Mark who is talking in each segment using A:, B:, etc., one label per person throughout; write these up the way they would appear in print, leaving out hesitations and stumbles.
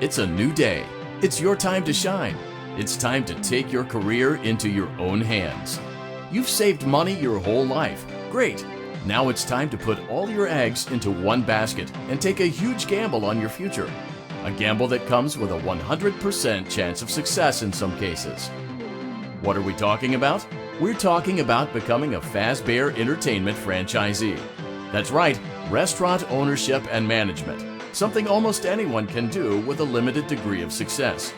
A: It's a new day. It's your time to shine. It's time to take your career into your own hands. You've saved money your whole life. Great. Now it's time to put all your eggs into one basket and take a huge gamble on your future. A gamble that comes with a 100% chance of success in some cases. What are we talking about? We're talking about becoming a Fazbear Entertainment franchisee. That's right, restaurant ownership and management. Something almost anyone can do with a limited degree of success.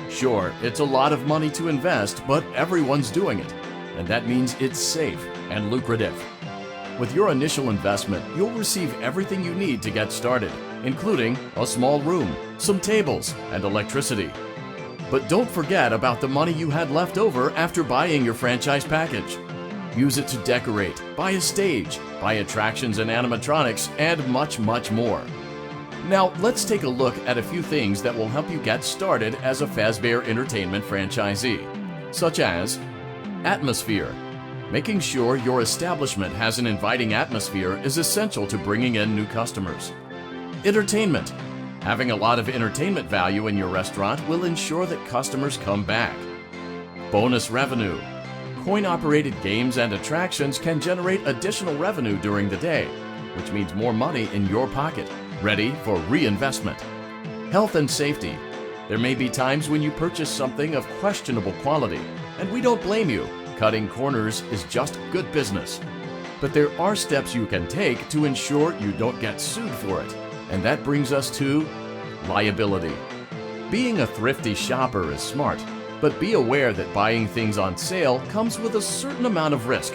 A: Sure, it's a lot of money to invest, but everyone's doing it. And that means it's safe and lucrative. With your initial investment, you'll receive everything you need to get started, including a small room, some tables, and electricity. But don't forget about the money you had left over after buying your franchise package. Use it to decorate, buy a stage, buy attractions and animatronics, and much, much more. Now, let's take a look at a few things that will help you get started as a Fazbear Entertainment franchisee, such as atmosphere. Making sure your establishment has an inviting atmosphere is essential to bringing in new customers. Entertainment. Having a lot of entertainment value in your restaurant will ensure that customers come back. Bonus revenue. Coin-operated games and attractions can generate additional revenue during the day, which means more money in your pocket, ready for reinvestment. Health and safety. There may be times when you purchase something of questionable quality, and we don't blame you. Cutting corners is just good business. But there are steps you can take to ensure you don't get sued for it, and that brings us to liability. Being a thrifty shopper is smart, but be aware that buying things on sale comes with a certain amount of risk.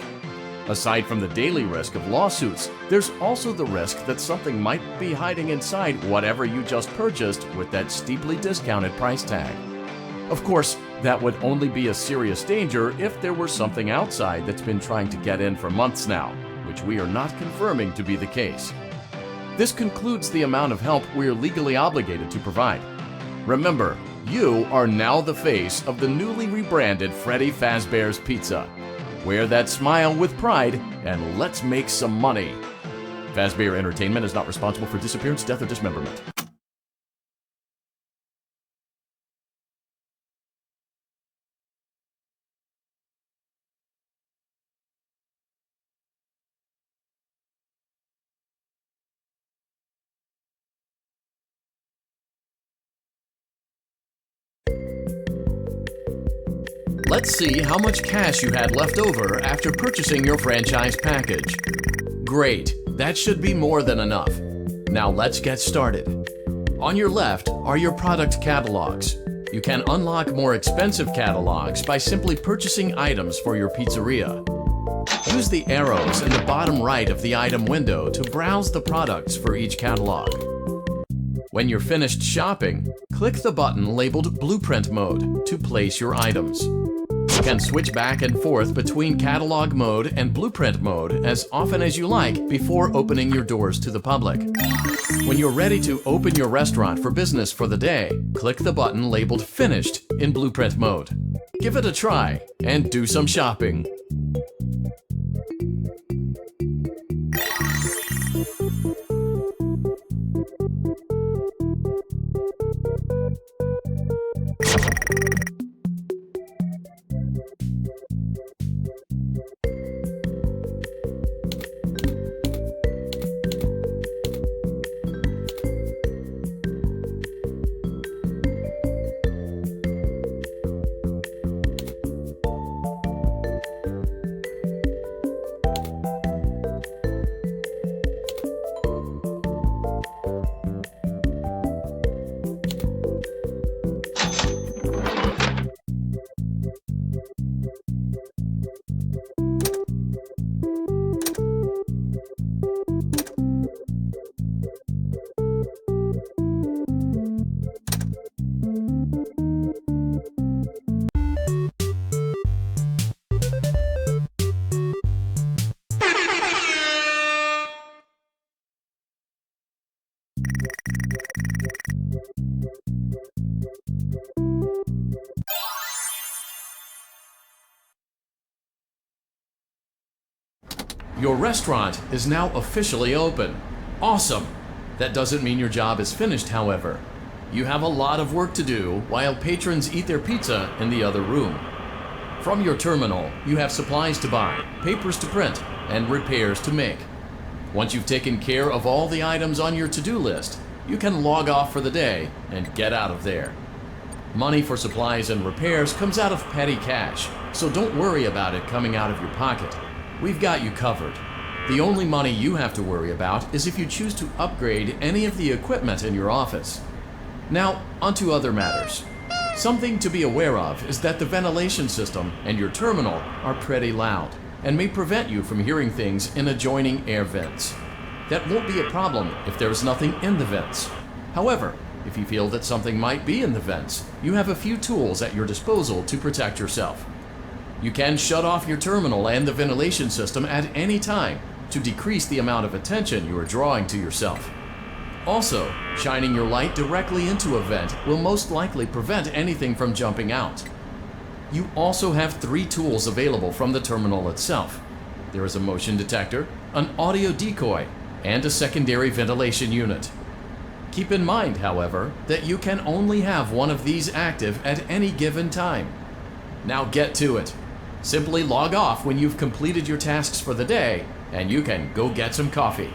A: Aside from the daily risk of lawsuits, there's also the risk that something might be hiding inside whatever you just purchased with that steeply discounted price tag. Of course, that would only be a serious danger if there were something outside that's been trying to get in for months now, which we are not confirming to be the case. This concludes the amount of help we're legally obligated to provide. Remember, you are now the face of the newly rebranded Freddy Fazbear's Pizza. Wear that smile with pride, and let's make some money. Fazbear Entertainment is not responsible for disappearance, death, or dismemberment. Let's see how much cash you had left over after purchasing your franchise package. Great, that should be more than enough. Now let's get started. On your left are your product catalogs. You can unlock more expensive catalogs by simply purchasing items for your pizzeria. Use the arrows in the bottom right of the item window to browse the products for each catalog. When you're finished shopping, click the button labeled Blueprint Mode to place your items. You can switch back and forth between Catalog Mode and Blueprint Mode as often as you like before opening your doors to the public. When you're ready to open your restaurant for business for the day, click the button labeled Finished in Blueprint Mode. Give it a try and do some shopping. Your restaurant is now officially open. Awesome! That doesn't mean your job is finished, however. You have a lot of work to do while patrons eat their pizza in the other room. From your terminal, you have supplies to buy, papers to print, and repairs to make. Once you've taken care of all the items on your to-do list, you can log off for the day and get out of there. Money for supplies and repairs comes out of petty cash, so don't worry about it coming out of your pocket. We've got you covered. The only money you have to worry about is if you choose to upgrade any of the equipment in your office. Now, onto other matters. Something to be aware of is that the ventilation system and your terminal are pretty loud and may prevent you from hearing things in adjoining air vents. That won't be a problem if there's nothing in the vents. However, if you feel that something might be in the vents, you have a few tools at your disposal to protect yourself. You can shut off your terminal and the ventilation system at any time to decrease the amount of attention you are drawing to yourself. Also, shining your light directly into a vent will most likely prevent anything from jumping out. You also have 3 tools available from the terminal itself. There is a motion detector, an audio decoy, and a secondary ventilation unit. Keep in mind, however, that you can only have one of these active at any given time. Now get to it. Simply log off when you've completed your tasks for the day, and you can go get some coffee.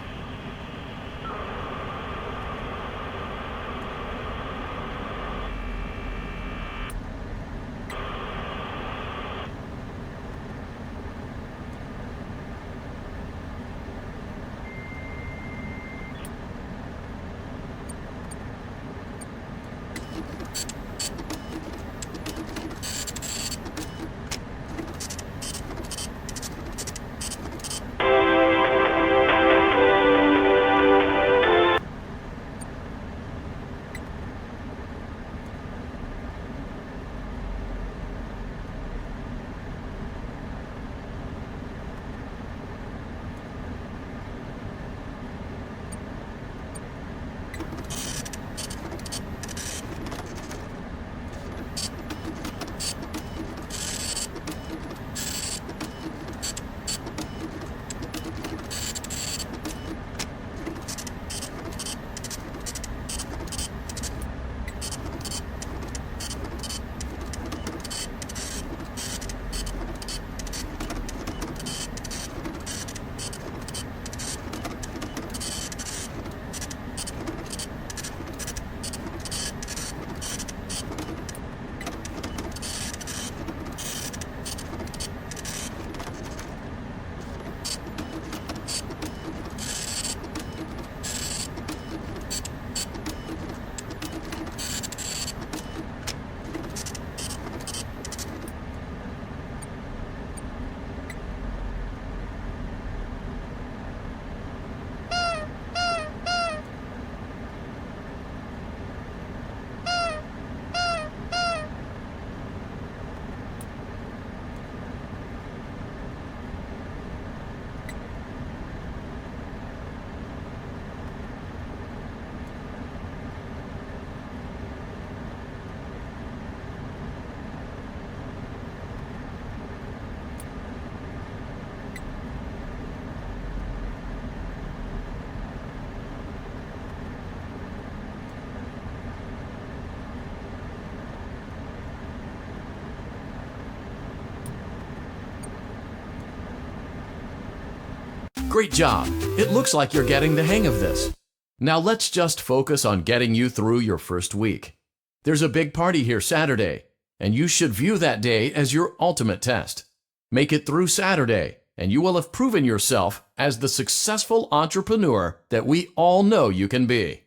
A: Great job! It looks like you're getting the hang of this. Now let's just focus on getting you through your first week. There's a big party here Saturday, and you should view that day as your ultimate test. Make it through Saturday, and you will have proven yourself as the successful entrepreneur that we all know you can be.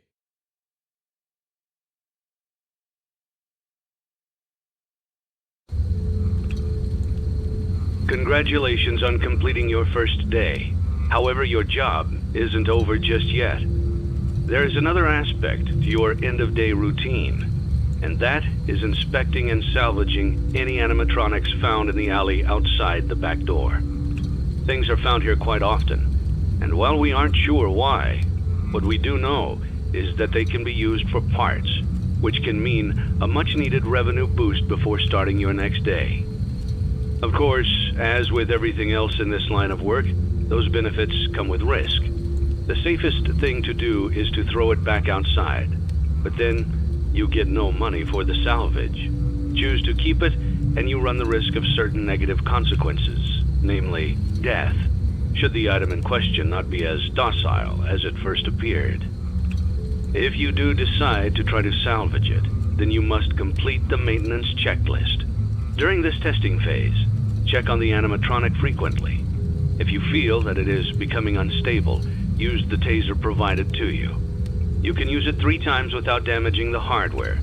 B: Congratulations on completing your first day. However, your job isn't over just yet. There is another aspect to your end-of-day routine, and that is inspecting and salvaging any animatronics found in the alley outside the back door. Things are found here quite often, and while we aren't sure why, what we do know is that they can be used for parts, which can mean a much-needed revenue boost before starting your next day. Of course, as with everything else in this line of work, those benefits come with risk. The safest thing to do is to throw it back outside, but then you get no money for the salvage. Choose to keep it, and you run the risk of certain negative consequences, namely death, should the item in question not be as docile as it first appeared. If you do decide to try to salvage it, then you must complete the maintenance checklist. During this testing phase, check on the animatronic frequently. If you feel that it is becoming unstable, use the taser provided to you. You can use it 3 times without damaging the hardware.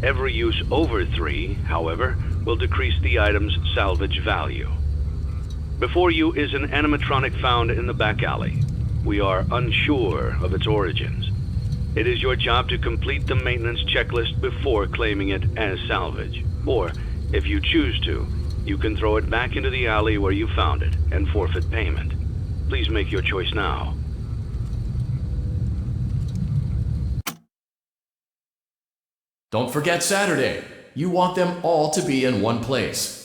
B: Every use over 3, however, will decrease the item's salvage value. Before you is an animatronic found in the back alley. We are unsure of its origins. It is your job to complete the maintenance checklist before claiming it as salvage. Or, if you choose to, you can throw it back into the alley where you found it and forfeit payment. Please make your choice now.
A: Don't forget Saturday. You want them all to be in one place.